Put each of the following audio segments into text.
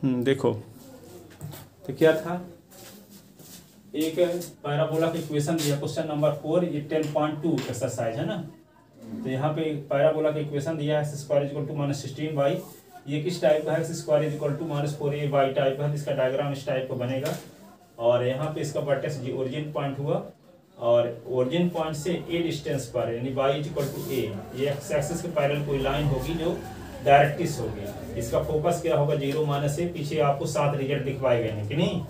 देखो तो क्या था, एक पैराबोला का इक्वेशन दिया क्वेश्चन नंबर 4, ये 10.2 एक्सरसाइज है ना। तो यहाँ पे पैराबोला का इक्वेशन दिया है x square equal to minus 16y, ये किस टाइप का है, x square equal to minus 4ay type का है। इसका डायग्राम इस टाइप का बनेगा और यहाँ पे इसका वर्टेक्स ओरिजिन पॉइंट हुआ और ओरिजिन पॉइंट से ए डिस्टेंस पर यानी y इक्वल टू ए, ये एक्स एक्सिस के पैरेलल कोई लाइन होगी जो डायरेक्ट्रिक्स होगी। इसका फोकस क्या होगा 0 माइनस ए। पीछे आपको 7 रिजल्ट दिखवाए गए हैं कि नहीं,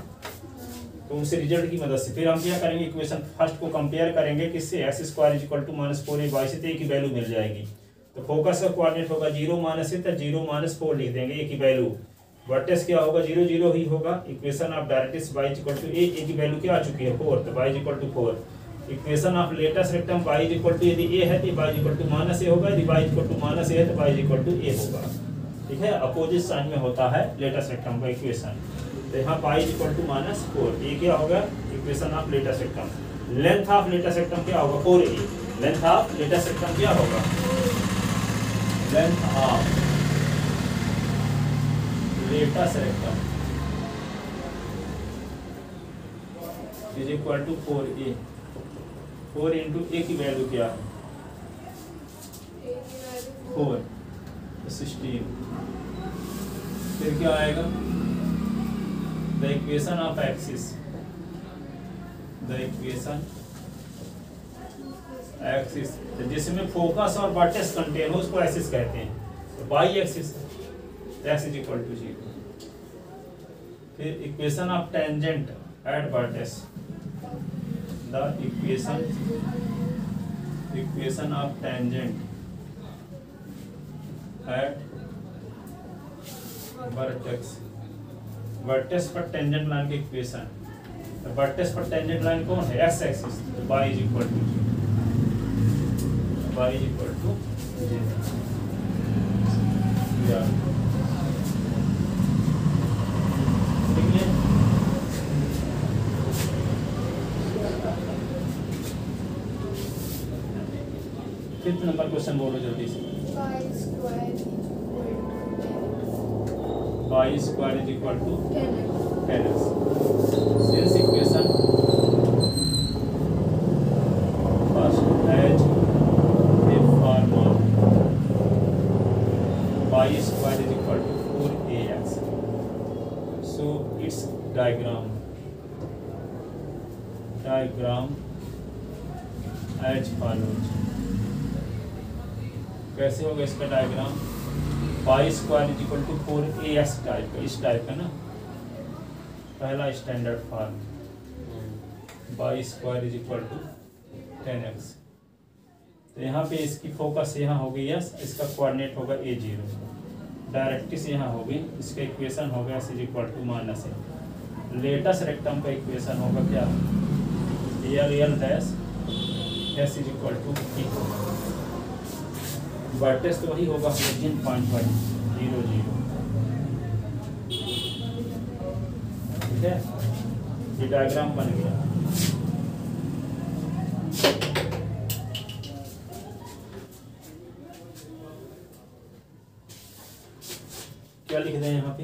तो उस रिजल्ट की मदद से फिर हम क्या करेंगे, इक्वेशन फर्स्ट को कंपेयर करेंगे किससे, x square equal to minus 4ay से, तो ए की वैल्यू मिल जाएगी। तो फोकस का कोऑर्डिनेट होगा 0 माइनस ए, तो 0 माइनस 4 लिख देंगे, ए की वैल्यू। वर्टेक्स क्या होगा 0 0 ही होगा। Equation of directrix y equal to a की वैल्यू क्या आ चुकी है 4, तो y equal to 4। Equation of latus rectum y equal to, यदि ए है तो y equal to minus a होगा, यदि y equal to minus a है तो y इक्वल टू ए होगा। ठीक है, अपोजिट साइन में होता है लेटेस्ट रेक्टम का इक्वेशन। तो यहाँ y इक्वल टू माइनस 4, ये क्या होगा equation of latus rectum. Length of latus rectum क्या होगा 4a। Length of latus rectum क्या होगा, length of latus rectum is equal to 4a। 4 into a की वैल्यू क्या है 4, 16। फिर क्या आएगा, the equation of axis, the equation axis जिसमें फोकस और वर्टेक्स कंटेन हो उसको एक्सिस कहते हैं। तो y axis x is equal to 0। फिर equation of tangent at vertex, the equation of tangent at vertex. Vertex पर टेंजेंट लाइन की इक्वेशन, तो वर्टेक्स पर टेंजेंट लाइन कौन है एक्स एक्सिस, तो y is equal to 0, y is equal to 0। ठीक है, फिफ्थ नंबर क्वेश्चन बोलो जल्दी से। y square is equal to 10x। Since equation first as a formula y square is equal to 4ax, so its diagram as follows। कैसे होगा इसका diagram, y square is equal to 4ax type का, इस टाइप का ना, पहला standard form y square is equal to 10x। तो यहाँ पे इसकी फोकस यहाँ होगी यस, इसका कोऑर्डिनेट होगा a0, डायरेक्ट्रिक्स यहाँ होगी, इसका इक्वेशन होगा s is equal to minus a. Latus rectum का इक्वेशन होगा क्या, real dash s is equal to e होगा। वर्टेक्स तो वही होगा ओरिजिन पॉइंट पर 0 0। ठीक है, ये डायग्राम बन गया। क्या लिख दें यहाँ पे,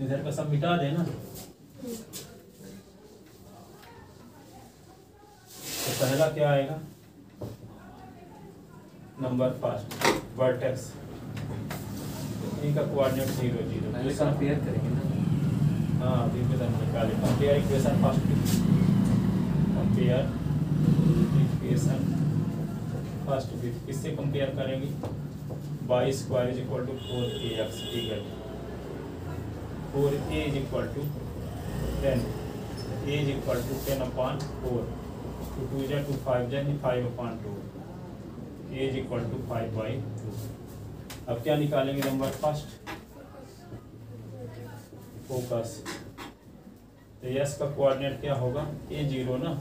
इधर का सब मिटा देना। तो पहला क्या आएगा, नंबर फर्स्ट वर्टेक्स, इनका कोऑर्डिनेट 0 0। कंपेयर करेंगे ना, हाँ इक्वेशन निकाले, compare equation first, compare equation first with, किससे कंपेयर करेंगे, y square is equal to 4ax equal 4a is equal to 10, a is equal to 10/4, 2 जा 2 5 जा 5/2, a इज इक्वल टू 5/2। अब क्या निकालेंगे, नंबर फर्स्ट फोकस, तो yes का coordinate क्या होगा a0 ना,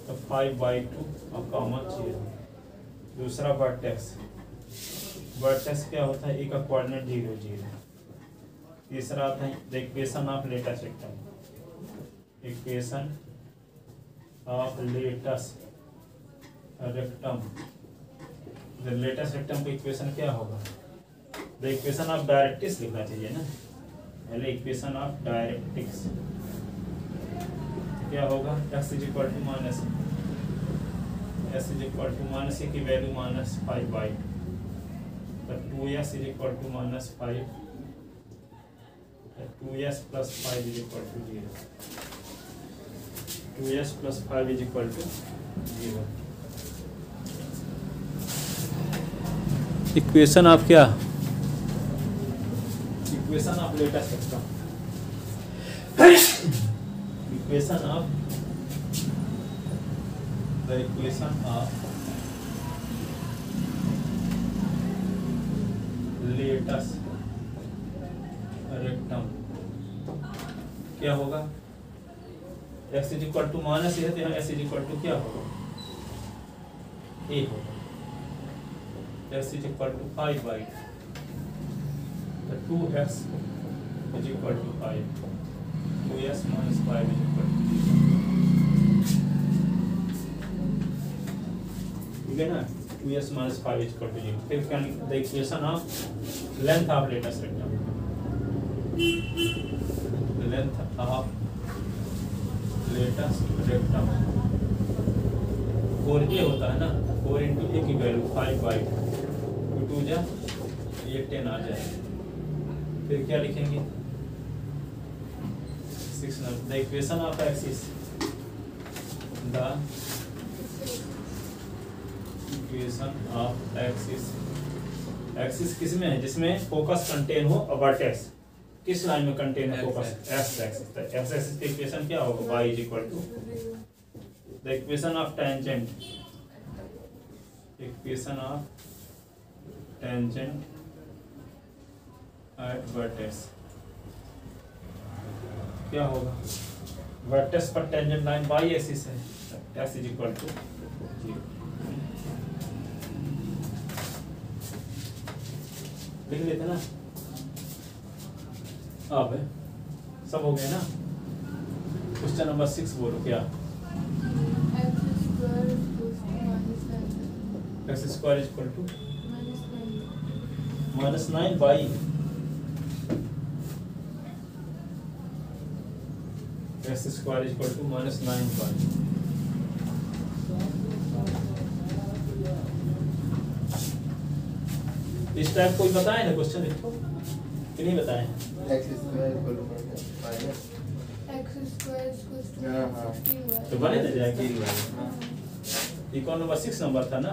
तो 5/2 और कॉमन 0। दूसरा वर्टेक्स, वर्टेक्स क्या होता है, ए का कोऑर्डिनेट 0 0। तीसरा आता है the equation of latus rectum, equation of latus rectum. The latest rectum का इक्वेशन क्या होगा, द इक्वेशन ऑफ डायरेक्ट्रिक्स लिखना चाहिए ना, पहले इक्वेशन ऑफ डायरेक्ट्रिक्स क्या होगा, x is equal to minus s is equal to minus की वैल्यू -5/, तो 2s is equal to -5, 2s plus 5 is equal to 0, 2s plus 5 is equal to 0। Equation of क्या, equation of latus system, equation of the equation of latus rectum क्या होगा, x is equal to minus है तो यहाँ s is equal to क्या होगा, a होगा, s is equal to 5/, तो 2x is equal to 5, 2s minus 5 is equal to 0, ठीक है ना, 2s minus 5 is equal to 0। फिर can the equation of length of latest rectum, the length of latest rectum 4a होता है ना, 4 into a की value 5/, 2 जा ये 10 आ जाए, फिर क्या लिखेंगे 6, the equation of x is the equation of x is किस में है, जिसमें फोकस कंटेन हो वर्टेक्स, किस लाइन में कंटेन है फोकस, x एक्सिस, तो x एक्सिस की इक्वेशन क्या होगा, y is equal to the equation of tangent, equation of tangent at vertex क्या होगा, वर्टेक्स पर टेंजेंट लाइन y एक्सिस है, x इज इक्वल टू 0। लिख लेते ना, अब सब हो गया ना। क्वेश्चन नंबर 6 बोलो क्या, x square is equal to -9/, x square is equal to -9/, इस टाइप कोई बताए ना क्वेश्चन इसको कि नहीं बताए, x square equal to minus तो बने ना जाएगा। ये कौन नंबर 6 नंबर था ना,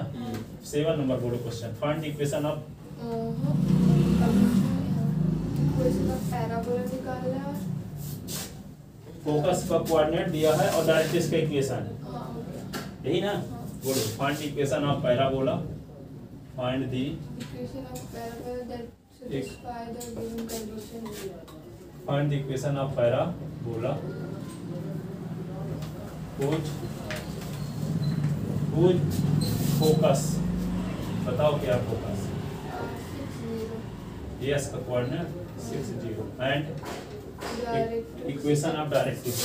7 नंबर बोलो question, find the equation of parabola निकालना है, फोकस का कोऑर्डिनेट दिया है और डायरेक्ट्रिक्स का इक्वेशन है, यही ना, बोलो find the equation of parabola, find the equation of parabola that satisfy the given condition, find the equation of parabola whose focus, बताओ क्या फोकस, 6 यस का coordinate 6 0 and equation of directrix,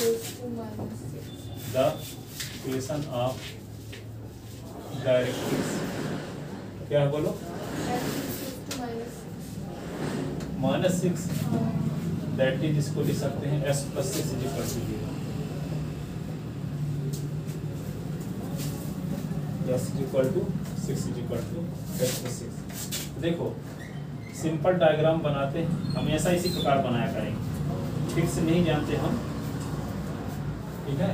the equation of directrix क्या है बोलो, -6, that is इसको लिख सकते हैं s + 6 = 0, s = 6 = s + 6। देखो सिंपल डायग्राम बनाते हैं हमेशा इसी प्रकार बनाया करेंगे, फिक्स नहीं जानते हम, ठीक है,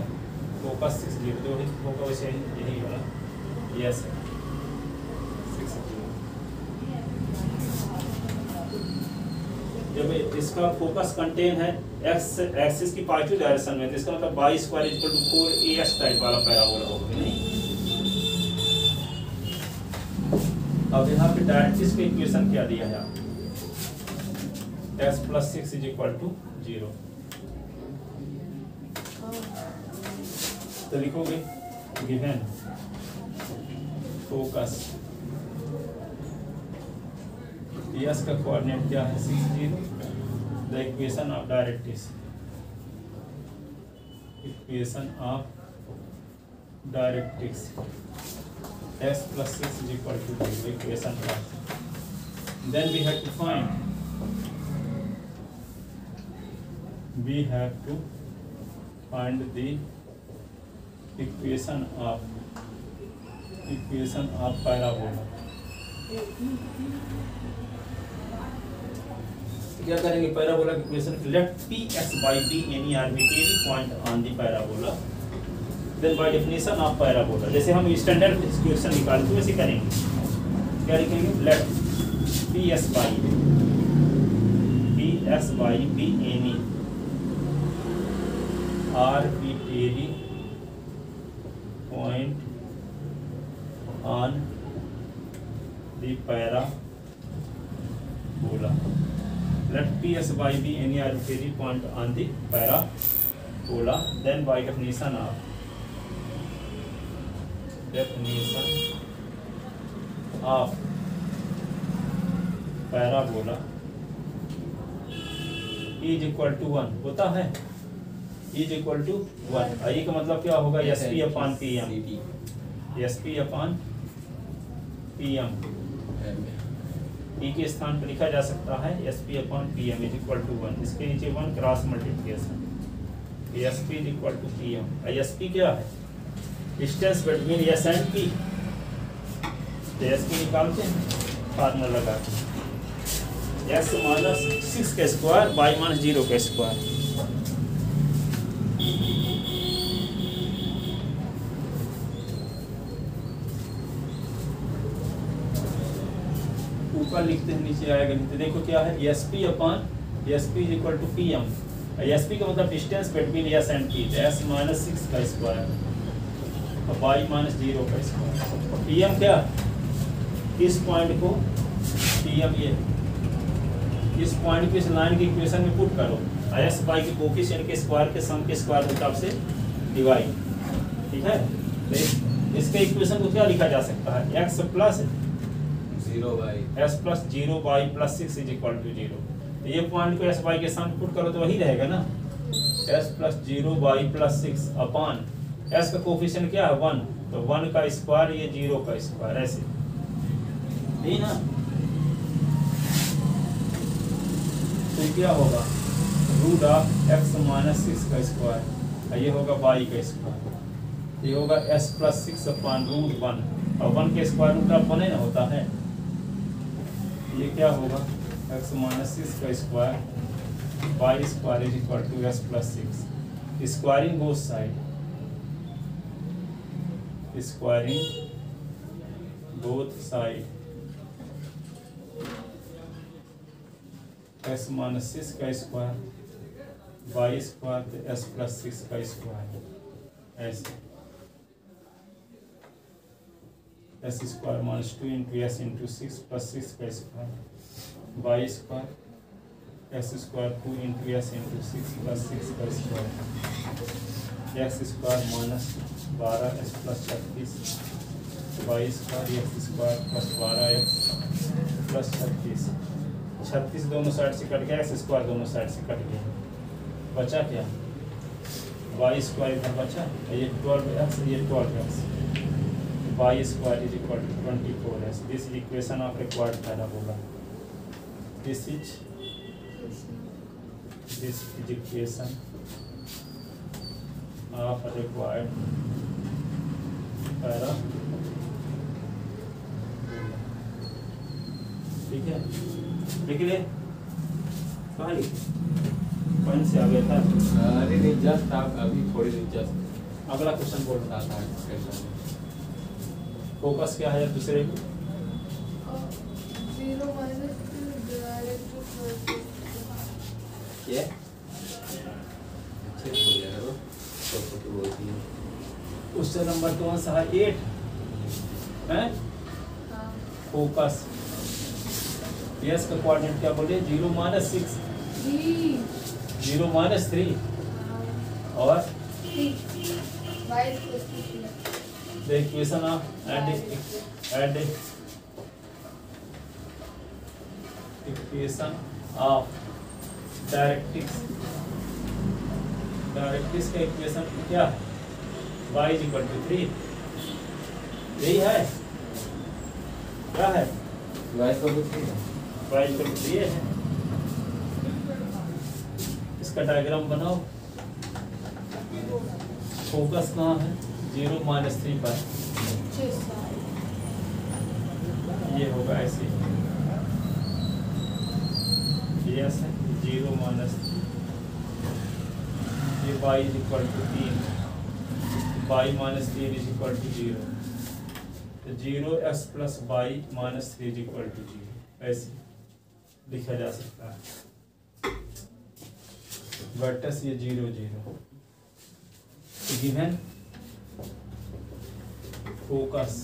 फोकस 6 0 जो होगा वैसे यही वाला, यस है 6 0। जब इसका फोकस कंटेन है एक्स एक्सिस की पॉजिटिव डायरेक्शन में, तो इसका मतलब y² = 4as टाइप वाला पैराबोला होगा नहीं। अब यहाँ पे डायरेक्ट्रिक्स का इक्वेशन क्या दिया है, s + 6 = 0, तो लिखोगे गिवन फोकस, s का कोऑर्डिनेट क्या है 6 0, the equation of directrix, equation of directrix s + 6 = 0, equation of then we have to find the equation of parabola. क्या करेंगे पैराबोला की equation, let P x by be any arbitrary point on the parabola, then by definition of parabola, जैसे हम standard equation निकालते हैं वैसे करेंगे। क्या लिखेंगे, let P S by be any arbitrary point on the parabola, let Ps by B any arbitrary point on the parabola, then by definition of parabola is equal to 1 होता है, is equal to 1। ये का मतलब क्या होगा, SP upon PM, SP upon PM, E के स्थान पर लिखा जा सकता है SP upon PM is equal to 1, इसके नीचे 1 cross multiplication, SP is equal to PM। SP क्या है, distance between S and P, तो SP निकालते हैं फार्मूला लगा के, S माइनस 6 का स्क्वायर बाई माइनस 0 का स्क्वायर, ऊपर लिखते हैं नीचे आएगा नहीं, तो देखो क्या है, SP upon SP is equal to PM, SP का मतलब distance between S and P, तो S माइनस 6 का स्क्वायर और बाई माइनस 0 का स्क्वायर, PM क्या, इस पॉइंट को PM ये इस पॉइंट को इस लाइन की इक्वेशन में पुट करो, S बाई के कोफिशिएंट के स्क्वायर के सम के स्क्वायर के हिसाब से डिवाइड, ठीक है। तो इसके इक्वेशन को क्या लिखा जा सकता है, x plus 0 by S plus 0 by plus 6 is equal to 0, तो ये पॉइंट को S बाई के सामने पुट करो तो वही रहेगा ना, S plus 0 by plus 6 upon S का कोफिशिएंट क्या है 1, तो 1 का स्क्वायर ये 0 का स्क्वायर, ऐसे यही ना। तो क्या होगा, रूट ऑफ x माइनस 6 का स्क्वायर, ये होगा बाई का स्क्वायर, ये होगा S प्लस 6 अपॉन रूट 1, और 1 के स्क्वायर रूट ऑफ 1 ना होता है, ये क्या होगा, x माइनस 6 का square by square is equal to S plus 6, squaring both side, squaring both side, x minus 6 का स्क्वायर बाई स्क्वायर तो S प्लस 6 का स्क्वायर, ऐसे S square minus 2 into S into 6 plus 6 का square by square S square 2 into S into 6 plus 6 का square, x square minus 12 S plus 36 by square x square plus 12x plus 36 दोनों side से cut गया, x square दोनों side से cut गया, बचा क्या, बाई स्क्वायर इधर बचा, ये 12x ये 12x, by square is equal to 24x, this is equation of required parabola, this is equation of required parabola, ठीक है। लिख ले, कहाँ लिखे, कौन से आ गया था, अरे नहीं जस्ट आप अभी थोड़ी देर जस्ट अगला क्वेश्चन बोल रहा था, फोकस क्या है दूसरे को, 0 minus 2 divided to 30, ये अच्छे हो जाएगा तो बोलती है उससे नंबर कौन सा है, 8 है, हाँ, फोकस, यस का कोऑर्डिनेट क्या बोले, 0 माइनस 6, 0 माइनस 3 और 3, y is equal to 3, the equation of and equation of directrix का इक्वेशन क्या है, y इज इक्वल टू 3, यही है, क्या है, वाई को भी ठीक है, y इक्वल टू ये है। इसका डायग्राम बनाओ। फोकस कहाँ है? 0 -3 पर। ये होगा ऐसे, यस है 0 -3, ये y is equal to 3, y -3 is equal to 0, तो 0x plus y -3 is equal to 0, ऐसे लिखा जा सकता है। वर्टेक्स ये 0 0, गिवन फोकस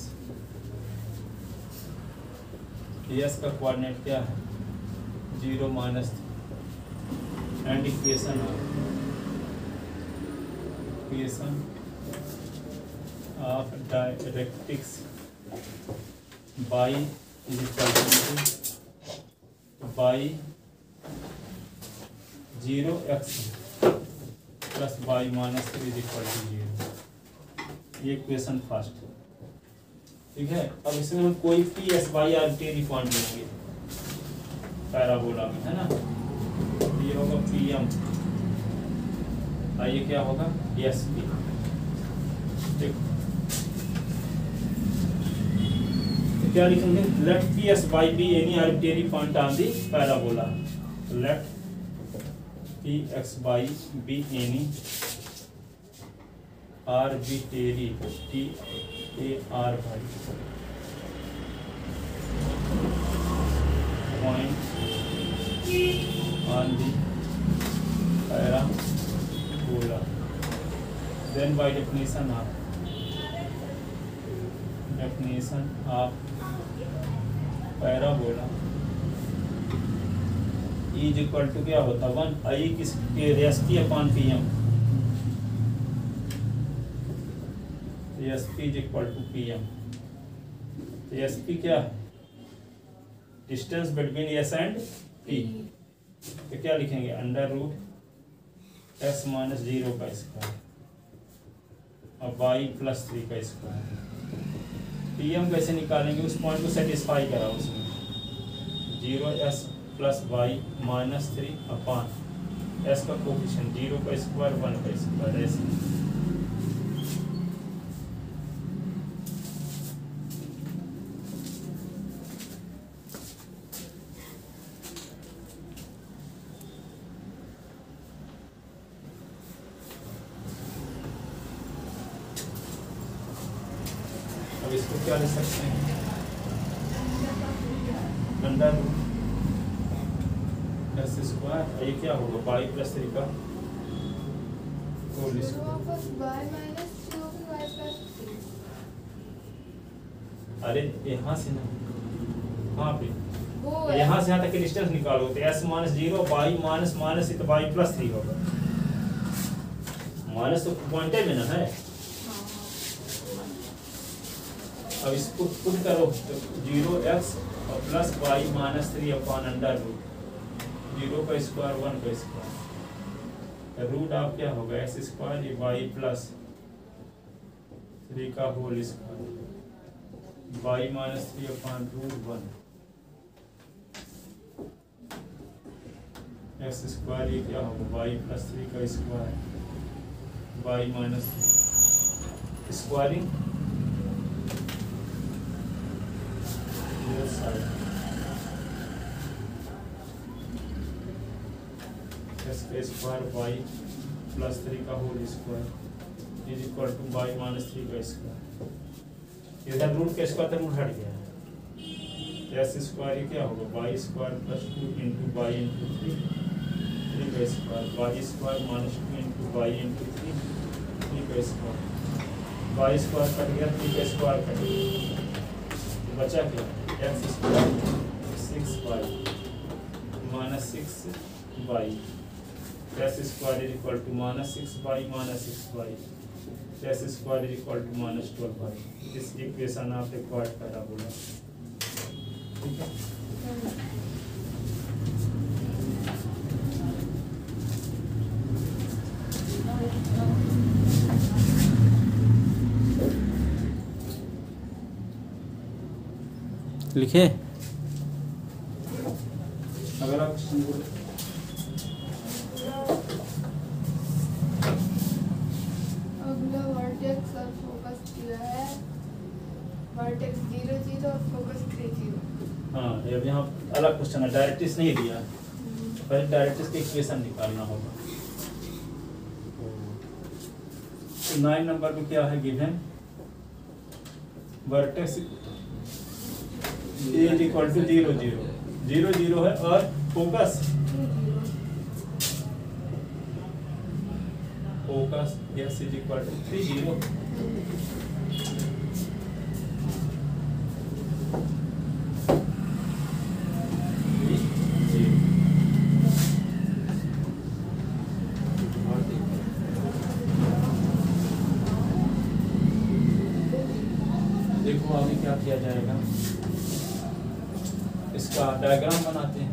यस का कोऑर्डिनेट क्या है? 0 -3 and equation of directrix y is equal to y 0x plus y -3 is equal to 0। ये इक्वेशन फर्स्ट, ठीक है। अब इसमें हम कोई P S y arbitrary point लेंगे पैराबोला में, है ना। ये होगा पी एम, ये क्या होगा? एस पी, ठीक। तो क्या लिखेंगे? Let P S y be any arbitrary point on the parabola. Let P x y be any arbitrary T A R Y point on the parabola, then by definition of parabola E is equal to क्या होता है? 1 I किसके rest upon P M, S P is equal to P M. S P क्या है? Distance between S and P. तो क्या लिखेंगे? Under root x minus 0 का स्क्वायर और वाई प्लस 3 का स्क्वायर। पी एम कैसे निकालेंगे? उस पॉइंट को सेटिस्फाई करा उसमें 0s plus y minus 3 upon S का कोफिशिएंट 0 का स्क्वायर 1 का स्क्वायर, ऐसे। अब इसको क्या ले सकते हैं? अंडर एस स्क्वायर, ये क्या होगा? वाई प्लस 3 का होल स्क्वायर। अरे यहाँ से ना, हाँ पे यहाँ से यहाँ तक की डिस्टेंस निकालो तो S minus 0 y minus minus तो वाई प्लस 3 होगा। माइनस तो पॉइंटे में ना है। अब इसको खुद करो तो 0x और plus y minus 3 upon under root 0 का स्क्वायर 1 का स्क्वायर, रूट आप क्या होगा? एक्स स्क्वायर ये वाई प्लस 3 का whole square, y minus 3 upon root 1, x square ये क्या होगा? वाई प्लस 3 का square, y minus 3 squaring square y plus 3 का whole square is equal to y minus 3 का स्क्वायर। इधर रूट का स्क्वायर तो रूट हट गया है। एस स्क्वायर क्या होगा? Y square plus 2 into y into 3 का square, y square minus 2 into y into 3 का स्क्वायर, वाई स्क्वायर कट गया, 3 का स्क्वायर कट गया, तो बचा क्या? X square 6y minus 6y, x square is equal to minus 6y minus 6y, x square is equal to minus 12y। इस equation आप required parabola, ठीक है। लिखे अगला क्वेश्चन बोलो। अगला वर्टेक्स और फोकस किया है, वर्टेक्स 0 0 और फोकस 3 0। हाँ, अब यहाँ अलग क्वेश्चन है, डायरेक्ट्रिक्स नहीं दिया है, पहले डायरेक्ट्रिक्स की इक्वेशन निकालना होगा। तो 9 नंबर में क्या है given, vertex A is equal to 0 0 0 0 है और focus S is equal to 3 0। देखो अभी क्या किया जाएगा, इसका डायग्राम बनाते हैं।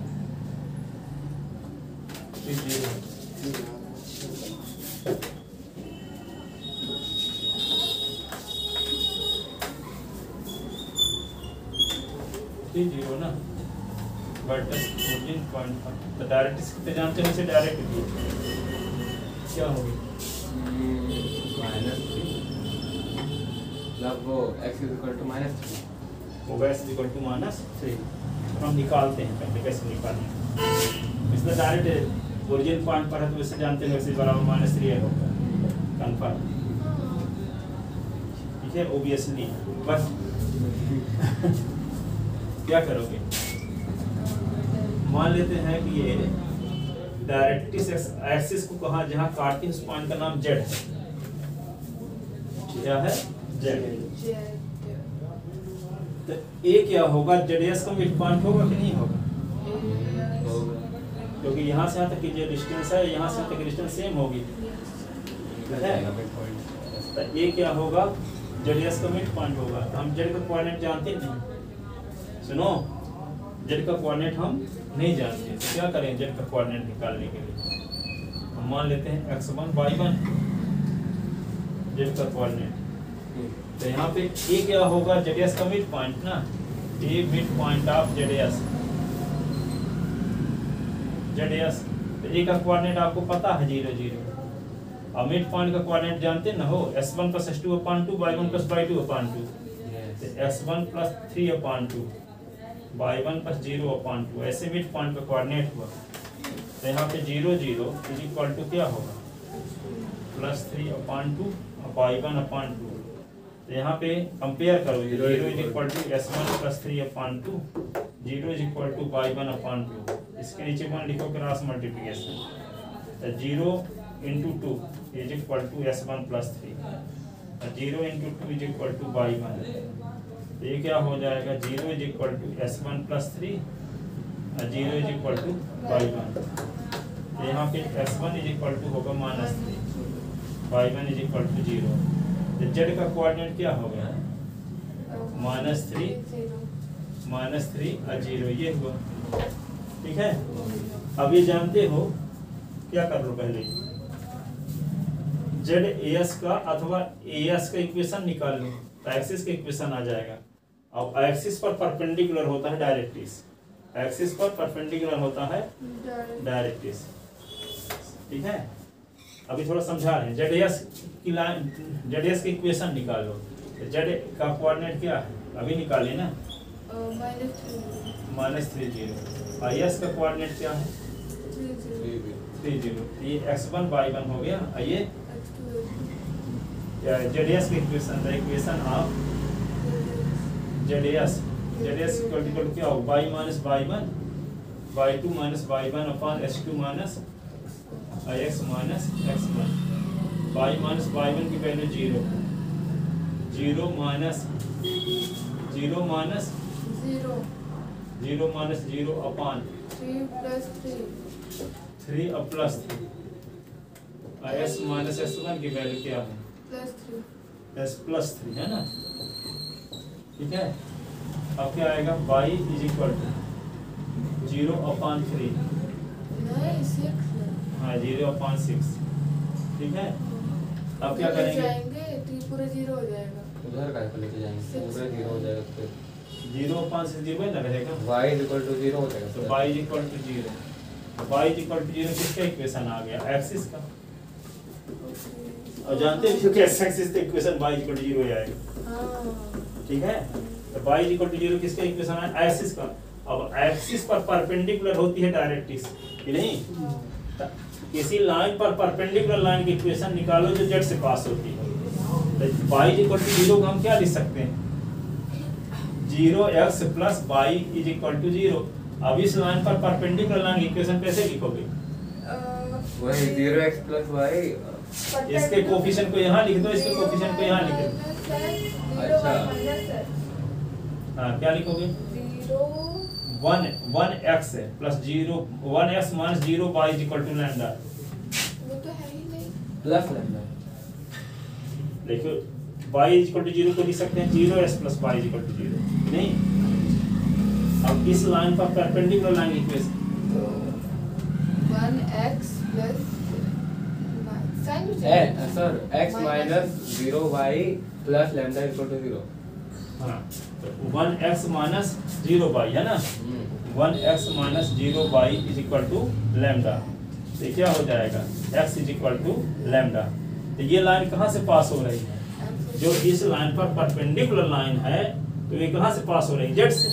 3 0 3 0 ना, वर्टेक्स 14.5। तो डायरेक्ट कितने जानते हैं, इसे डायरेक्ट क्या होगी, -3 मतलब वो x इक्वल टू -3 होगा, S इक्वल टू -3। हम निकालते हैं, पहले कैसे निकालें, इसमें डायरेक्ट ओरिजिन पॉइंट पर है तो वैसे जानते हैं वैसे बराबर -3 होगा, कन्फर्म, ठीक है, ओबियसली। बस क्या करोगे, मान लेते हैं कि ये डायरेक्ट्रिक्स एक्सिस को कहा जहां काटती है उस पॉइंट का नाम Z है, क्या है, Z। तो A क्या होगा, ZS का मिड पॉइंट होगा कि नहीं होगा, क्योंकि यहाँ से यहाँ तक की जो डिस्टेंस है, यहाँ से यहाँ तक की डिस्टेंस सेम होगी, तो A क्या होगा, ZS का मिड पॉइंट होगा। तो हम Z का कोऑर्डिनेट जानते नहीं, सुनो, Z का कोऑर्डिनेट हम नहीं जानते, तो क्या करें Z का कोऑर्डिनेट निकालने के लिए, हम मान लेते हैं x1 y1 Z का कोऑर्डिनेट। तो यहाँ पे A क्या होगा, ZS का मिड पॉइंट ना, A mid point of ZS। तो A का कोऑर्डिनेट आपको पता है 0 0, और मिड पॉइंट का कोऑर्डिनेट जानते ना हो, S1 + S2/2 y1 + y2/2। तो S1 + 3/2 y1 + 0/2, ऐसे मिड पॉइंट का कोऑर्डिनेट हुआ। तो यहाँ पे 0 0 इज इक्वल टू क्या होगा, +3/2 y1/2। तो यहाँ पे कंपेयर करो, 0 is equal to S1 + 3/2, 0 is equal to y1/2। इसके नीचे 1 लिखो, क्रॉस मल्टीप्लिकेशन। तो 0 × 2 is equal to S1 + 3, 0 × 2 is equal to y1। तो ये क्या हो जाएगा, 0 is equal to S1 + 3, 0 is equal to y1। तो यहाँ पे S1 इज इक्वल टू होगा -3, y1 इज इक्वल टू 0। तो Z का कोऑर्डिनेट क्या हो गया, -3 और 0, ये हुआ, ठीक है। अब ये जानते हो, क्या कर लो, पहले ZAS का अथवा AS का इक्वेशन निकाल लो, तो एक्सिस का इक्वेशन आ जाएगा। अब एक्सिस पर परपेंडिकुलर होता है डायरेक्ट्रिक्स, एक्सिस पर परपेंडिकुलर होता है डायरेक्ट्रिक्स, ठीक है। अभी थोड़ा समझा रहे हैं, ZAS की लाइन, ZAS की इक्वेशन निकालो। तो Z का कोऑर्डिनेट क्या है, अभी निकाले ना, -3 0, और S का कोऑर्डिनेट क्या है, 3 0। ये x1 y1 हो गया, और ये क्या है, ZAS की equation, the equation of ZAS equal क्या हो, y - y1 y2 - y1 S2 - x - x1। y - y1 की वैल्यू 0 0 - 0 अपॉन 3 और +3, और S - S1 की वैल्यू क्या है, S +3 है ना, ठीक है। अब क्या आएगा, y इज इक्वल टू 0/3, हाँ 0/6, ठीक है। अब क्या करेंगे, पूरा 0 हो जाएगा, उधर का लेके जाएंगे, पूरा 0 हो जाएगा, तो 0 5 से 0 ना रहेगा, y इक्वल टू 0 हो जाएगा तो sir. y equal to 0, y equal to 0 किसका इक्वेशन आ गया, एक्सिस का। और जानते हो कि एक्स एक्सिस का इक्वेशन y इक्वल टू 0 ही आएगा, हाँ ठीक है। तो y इक्वल टू 0 किसका इक्वेशन है, एक्सिस का। अब एक्सिस पर परपेंडिकुलर होती है डायरेक्ट्रिक्स कि नहीं, किसी लाइन पर परपेंडिकुलर लाइन की इक्वेशन निकालो जो जेड से पास होती है, तो y इक्वल टू 0 को हम क्या लिख सकते हैं, 0x plus y is equal to 0। अब इस लाइन पर परपेंडिकुलर लाइन की इक्वेशन कैसे लिखोगे, वही 0x प्लस y। इसके कोफिशिएंट को यहाँ लिख दो, इसके कोफिशिएंट को यहाँ लिख दो। अच्छा। हाँ क्या लिखोगे, 1x plus 0 1x minus 0 y is equal to lambda. वो तो है ही नहीं। Plus lambda. देखो y इज इक्वल टू 0 को लिख सकते हैं 0s plus y is equal to 0, नहीं। अब इस लाइन पर परपेंडिकुलर लाइन की इक्वेशन, तो 1x plus sir x minus 0y plus lambda equal to 0। हाँ तो 1x माइनस 0y है ना, 1x minus 0y is equal to lambda. तो क्या हो जाएगा, x is equal to lambda. तो ये लाइन कहाँ से पास हो रही है, जो इस लाइन पर परपेंडिकुलर लाइन है, तो ये कहाँ से पास हो रही है, जेड से,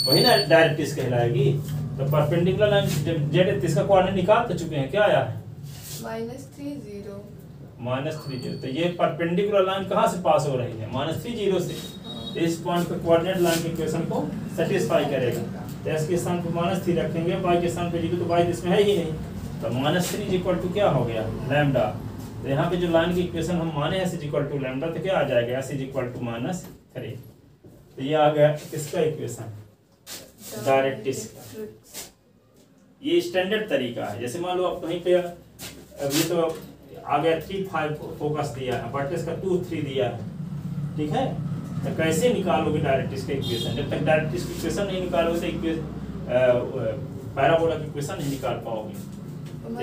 वही ना डायरेक्ट्रिक्स कहलाएगी। तो परपेंडिकुलर लाइन जेड, इसका कोऑर्डिनेट निकाल तो चुके हैं, क्या आया है -30। तो ये परपेंडिकुलर लाइन कहाँ से पास हो रही है, -30 से। तो इस पॉइंट पे कोऑर्डिनेट लाइन के इक्वेशन को सेटिस्फाई करेगा। तो x के स्थान पे -3 रखेंगे, y के स्थान पे 0, तो y इसमें है ही नहीं, तो -3 इक्वल टू क्या हो गया, लैम्डा। तो यहाँ पे जो लाइन की इक्वेशन हम माने s इक्वल टू लैम्डा, तो क्या आ जाएगा, s इक्वल टू -3। तो ये आ गया किसका इक्वेशन, डायरेक्ट्रिक्स का। ये स्टैंडर्ड तरीका है। जैसे मान लो आप कहीं पे अभी तो आ गया 3 5 फोकस दिया है, वर्टेक्स का 2 3 दिया है, ठीक है। तो कैसे निकालोगे डायरेक्ट्रिक्स का इक्वेशन, जब तक डायरेक्ट्रिक्स की इक्वेशन नहीं निकालोगे तो पैराबोला की इक्वेशन नहीं निकाल पाओगे। तो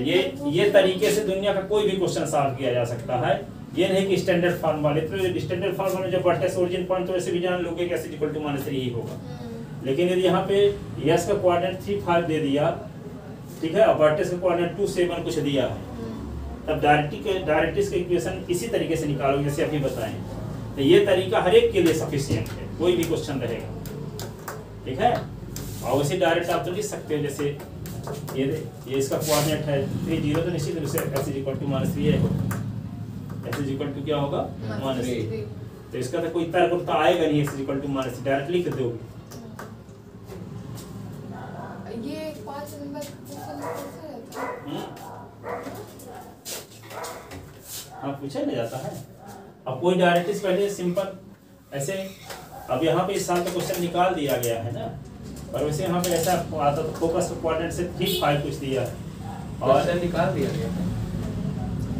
ये तरीके से दुनिया का कोई भी क्वेश्चन सॉल्व किया जा सकता है। ये नहीं कि स्टैंडर्ड फॉर्म वाले, तो स्टैंडर्ड फॉर्म में जब वर्टेक्स ओरिजिन पॉइंट, तो ऐसे भी जान लोगे कि s इक्वल टू -3 ही होगा। लेकिन यदि यहाँ पे s का कोऑर्डिनेट 3 5 दे दिया, ठीक है, और वर्टेक्स का कोऑर्डिनेट 2 7 कुछ दिया है, तब डायरेक्ट्रिक्स का इक्वेशन इसी तरीके से निकालोगे जैसे अभी बताएं। तो ये तरीका हर एक के लिए सफिशिएंट है, कोई भी क्वेश्चन रहेगा, ठीक है। और वैसे डायरेक्ट आप तो लिख सकते हो, जैसे ये इसका कोऑर्डिनेट है 3 0, तो निश्चित रूप से s इक्वल टू -3 होगा, s इक्वल टू क्या होगा, -3। तो इसका तो कोई तर्क तो आएगा नहीं, s इक्वल टू -3 डायरेक्ट लिख दोगे। ये 5 नंबर क्वेश्चन कैसा रहता है? हाँ पूछा नहीं जाता है। अब कोई डायरेक्ट्रिक्स पहले सिंपल ऐसे, अब यहाँ पे इस साल का क्वेश्चन निकाल दिया गया है ना, और वैसे यहाँ पे ऐसा आता तो फोकस कोऑर्डिनेट से 3 5 कुछ दिया है, और निकाल दिया गया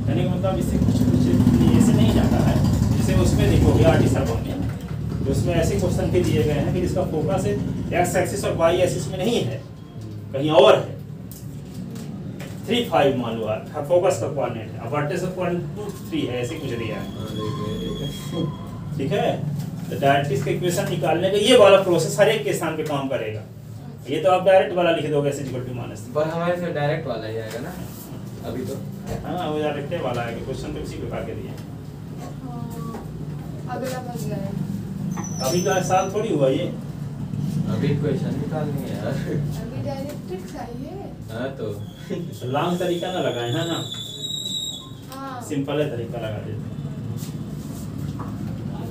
यानी मतलब इससे कुछ ऐसे नहीं जाता है। जैसे उसमें देखोगे आर्टी सर्वर में, तो उसमें ऐसे क्वेश्चन के दिए गए हैं कि जिसका फोकस है एक्स एक्सिस और वाई एक्सिस में नहीं है, कहीं और है। 3 5 मान लो आप फोकस का कोऑर्डिनेट है, अब वर्टेक्स का कोऑर्डिनेट 2 3 है, ऐसे कुछ दिया है, ठीक है। तो डायरेक्ट्रिक्स का इक्वेशन निकालने का ये वाला प्रोसेस हर एक के स्थान पे काम करेगा। ये तो आप डायरेक्ट वाला लिख दोगे s इक्वल टू -3, पर हमारे से डायरेक्ट वाला ही आएगा ना अभी तो। हाँ वो डायरेक्ट वाला है, क्वेश्चन तो इसी प्रकार के दिए हैं। अगला बन गया है। अभी का साल थोड़ी हुआ ये, अभी क्वेश्चन निकालनी है यार। अभी डायरेक्ट्रिक्स आई है। हाँ तो लॉन्ग तरीका ना लगाए है ना, हाँ सिंपल है तरीका लगा देते हैं।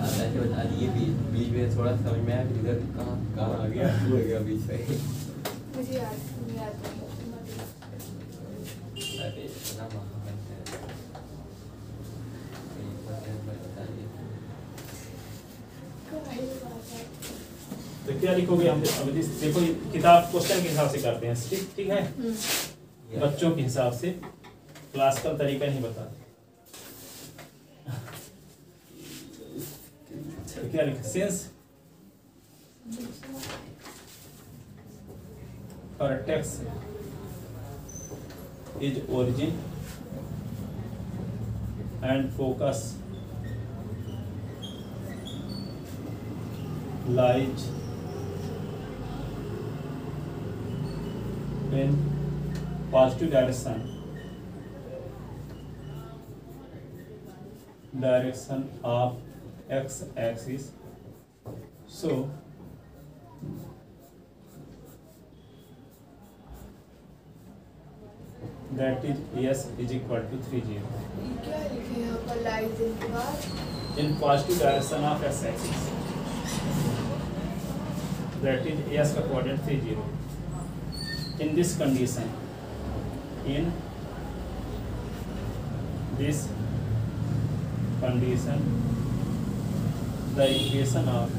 ऐसे बता दिए, बीच में थोड़ा समझ में आया, इधर कहाँ आ गया, हो गया बीच में। मुझे याद नहीं। अरे इतना महान है। तो क्या लिखोगे हम, अब देखो किताब क्वेश्चन के हिसाब से करते हैं, ठीक है, बच्चों के हिसाब से, क्लासिकल तरीका नहीं बताते। क्या लिखा, since vertex is origin and focus lies in positive direction of x axis. So that is s is equal to 30 ये क्या लिखे यहाँ पर लाइज के बाद in positive direction of x axis. That is s का coordinate 30. In this condition, the equation of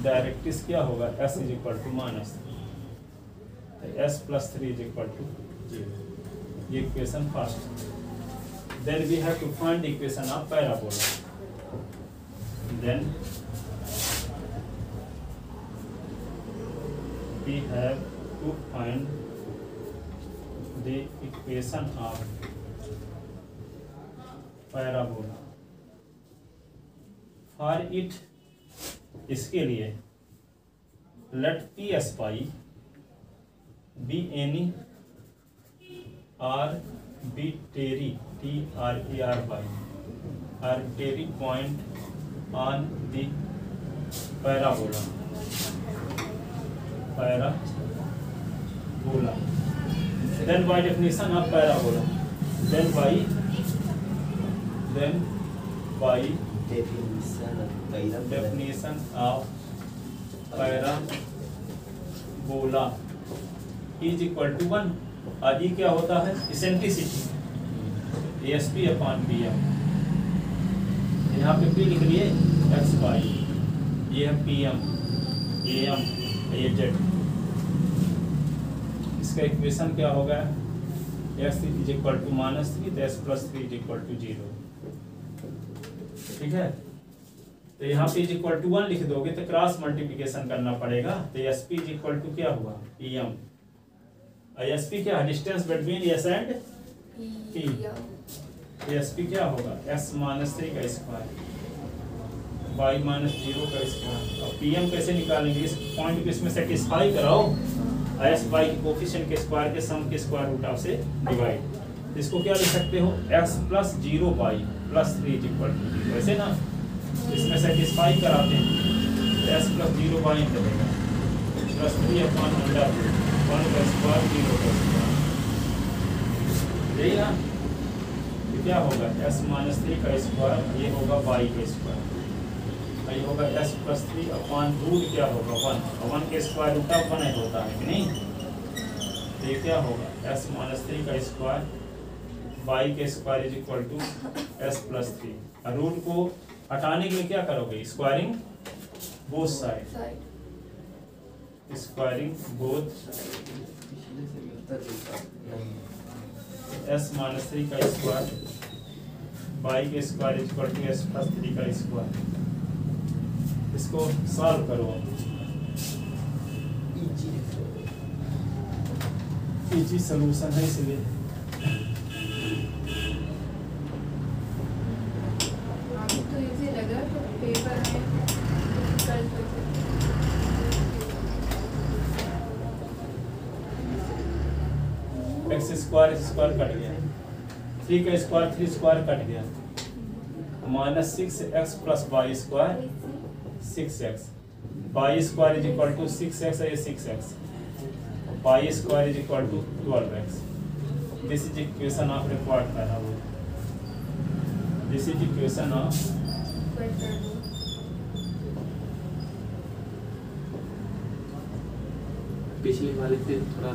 directrix क्या होगा? s is equal to minus 3. s plus 3 is equal to 0. ये equation first. Then we have to find the equation of parabola. Then we have to find the equation of parabola. For it, इसके लिए let P spy be any arbitrary arbitrary point on the parabola. Then by definition of parabola, then by definition of parabola is equal to 1. आदि क्या होता है? Eccentricity ASP upon PM. यहाँ पे P लिख लिए x y, ये है PM, AM, ये Z. इसका इक्वेशन क्या होगा? x इज इक्वल टू -3 तो s plus 3 is equal to 0. ठीक है, तो यहाँ पे इज इक्वल टू 1 लिख दोगे तो क्रॉस मल्टीप्लिकेशन करना पड़ेगा. तो S P is equal to क्या हुआ? PM. एस पी क्या है? Distance between S and P. S P क्या होगा? s -3 का स्क्वायर y -0 का स्क्वायर. और PM कैसे निकालेंगे? इस पॉइंट को इसमें सेटिस्फाई कराओ. s y के कोफिशिएंट के स्क्वायर के सम के स्क्वायर रूट ऑफ से डिवाइड. इसको क्या लिख सकते हो? x plus 0 y plus 3 is equal to 0. ऐसे ना, इसमें सेटिस्फाई कराते हैं. s प्लस 0 y चलेगा प्लस 3 अपॉन अंडर 1 का स्क्वायर 0 का स्क्वायर. यही ना, ये क्या होगा? s -3 का स्क्वायर, ये होगा y का स्क्वायर, ये होगा s प्लस 3 अपॉन रूट क्या होगा? 1. 1 के स्क्वायर रूट ऑफ 1 होता है कि नहीं? तो ये क्या होगा? s -3 का स्क्वायर y के square is equal to s plus 3. Root को हटाने के लिए क्या करोगे? Squaring both side. Squaring both s -3 का स्क्वायर y के square is equal to s plus 3 का स्क्वायर. इसको सॉल्व करो. इजी सॉल्यूशन है इसलिए. तो इजी लगा तो पेपर में कल एक्स स्क्वायर कट गया, 3 का स्क्वायर 3 स्क्वायर कट गया, -6x plus y square 6x. Y square is equal to 6x है, ये 6x. Y square is equal to 12x. This is equation of required parabola. This is equation of पिछले वाले से थोड़ा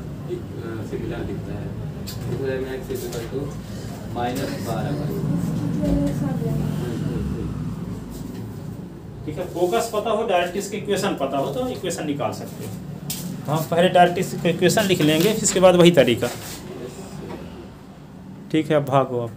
similar दिखता है. x is equal to -12. ठीक है, फोकस पता हो, डायरेक्ट्रिक्स की इक्वेशन पता हो तो इक्वेशन निकाल सकते हो. हाँ, पहले डायरेक्ट्रिक्स की इक्वेशन लिख लेंगे, फिर इसके बाद वही तरीका. ठीक है, अब भागो आप.